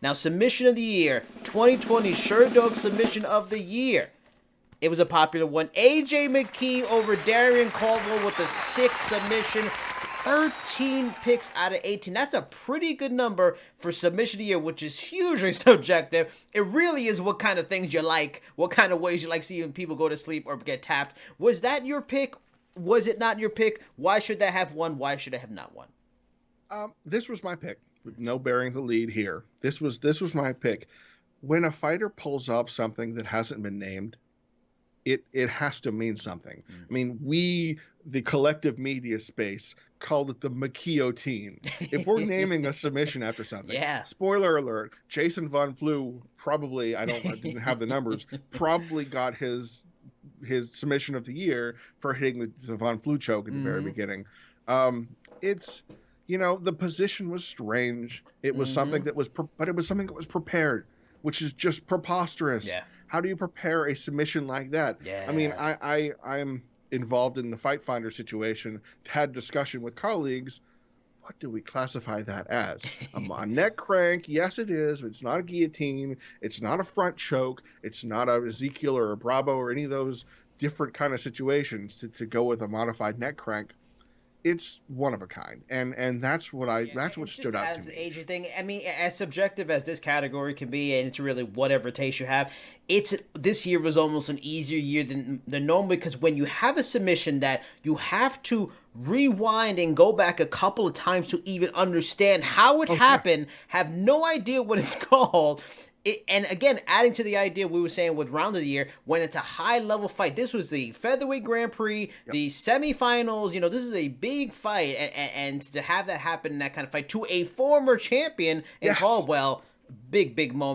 Now, submission of the year, 2020 Sherdog submission of the year. It was a popular one. AJ McKee over Darian Caldwell with a 6 submission. 13 picks out of 18. That's a pretty good number for submission of the year, which is hugely subjective. It really is what kind of things you like, what kind of ways you like seeing people go to sleep or get tapped. Was that your pick? Was it not your pick? Why should that have won? Why should it have not won? This was my pick, with no bearing the lead here. This was my pick. When a fighter pulls off something that hasn't been named, it has to mean something. I mean, the collective media space, called it the McKeotine. If we're naming a submission after something, spoiler alert, Jason Von Flew probably, I didn't have the numbers, probably got his submission of the year for hitting the Von Flew choke at the very beginning. It's, the position was strange. It was something that was, but it was something that was prepared, which is just preposterous. Yeah. How do you prepare a submission like that? Yeah. I mean, I'm involved in the Fight Finder situation, had discussion with colleagues. What do we classify that as? A neck crank? Yes, it is. It's not a guillotine. It's not a front choke. It's not a Ezekiel or a Bravo or any of those different kind of situations to go with a modified neck crank. It's one of a kind, and that's what stood out to me. Age thing. I mean, as subjective as this category can be, and it's really whatever taste you have. This year was almost an easier year than normal, because when you have a submission that you have to rewind and go back a couple of times to even understand how it happened, have no idea what it's called. And again, adding to the idea we were saying with round of the year, when it's a high-level fight, this was the Featherweight Grand Prix, the semifinals, this is a big fight, and to have that happen in that kind of fight to a former champion in Caldwell, big moment.